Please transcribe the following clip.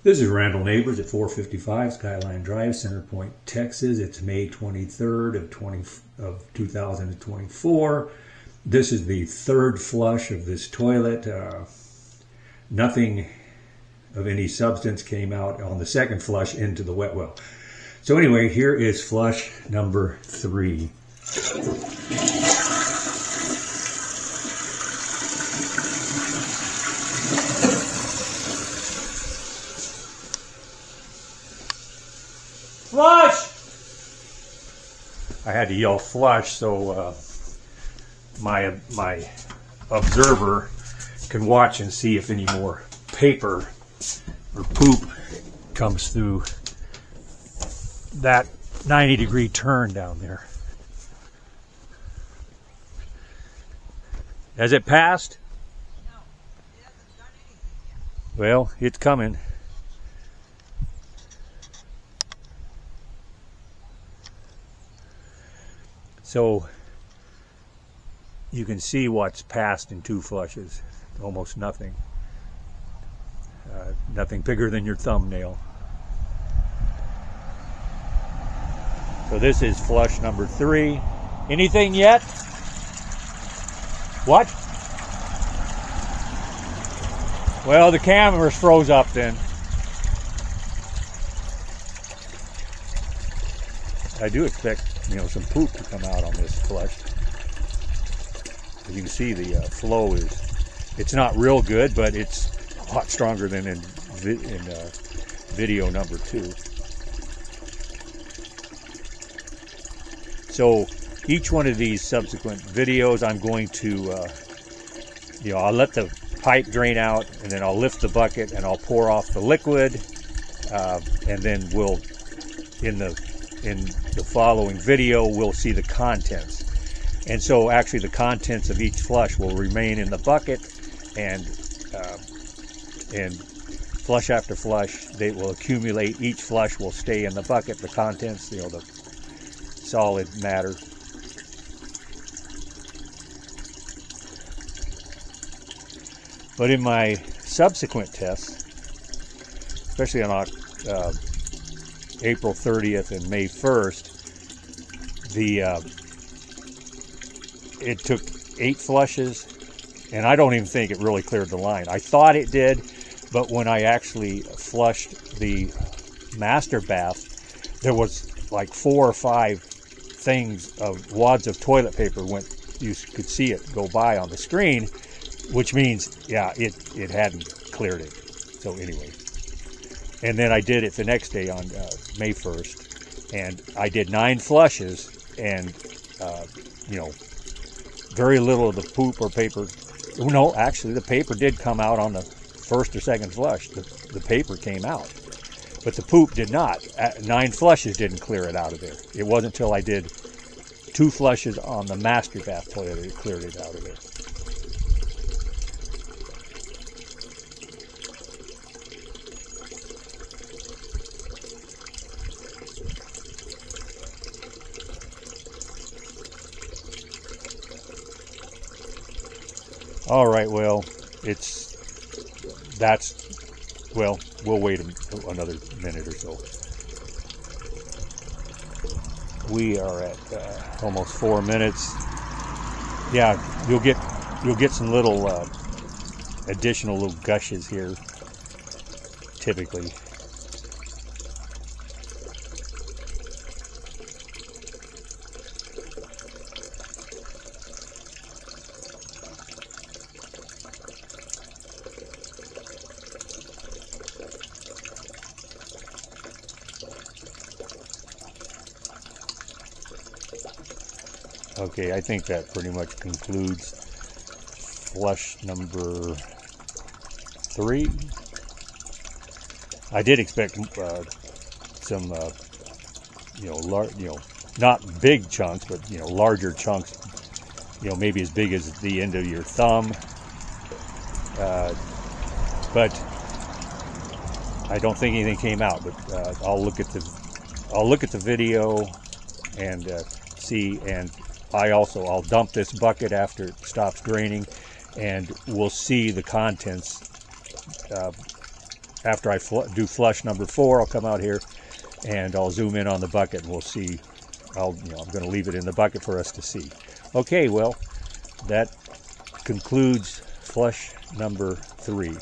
This is Randall Neighbors at 455 Skyline Drive, Center Point, Texas. It's May 23rd of 2024. This is the third flush of this toilet. Nothing of any substance came out on the second flush into the wet well. So anyway, here is flush number 3. Flush! I had to yell flush so my observer can watch and see if any more paper or poop comes through that 90-degree turn down there. Has it passed? No, it hasn't done anything yet. Well, it's coming. So you can see what's passed in 2 flushes. Almost nothing. Nothing bigger than your thumbnail. So this is flush number 3. Anything yet? What? Well, the camera's froze up then. I do expect, some poop to come out on this flush. As you can see, the flow it's not real good, but it's a lot stronger than in video number 2. So each one of these subsequent videos, I'm going to, I'll let the pipe drain out, and then I'll lift the bucket and I'll pour off the liquid, and then we'll, in the following video, we'll see the contents. And so actually the contents of each flush will remain in the bucket, and flush after flush, they will accumulate. Each flush will stay in the bucket, the contents, the solid matter. But in my subsequent tests, especially on April 30th and May 1st, it took 8 flushes, and I don't even think it really cleared the line. I thought it did, but when I actually flushed the master bath, there was like 4 or 5 things of wads of toilet paper you could see it go by on the screen, which means, yeah, it hadn't cleared it. So anyway. And then I did it the next day on May 1st, and I did 9 flushes, and very little of the poop or paper. No, actually, the paper did come out on the first or second flush. The paper came out, but the poop did not. 9 flushes didn't clear it out of there. It wasn't until I did 2 flushes on the master bath toilet that it cleared it out of there. All right, well, we'll wait another minute or so. We are at almost 4 minutes. Yeah, you'll get some little additional little gushes here, typically. Okay, I think that pretty much concludes flush number 3. I did expect some, not big chunks, but larger chunks. Maybe as big as the end of your thumb. But I don't think anything came out. But I'll look at the video and see, and I'll dump this bucket after it stops draining, and we'll see the contents after I do flush number 4, I'll come out here and I'll zoom in on the bucket and we'll see. I'm going to leave it in the bucket for us to see. Okay, well, that concludes flush number 3.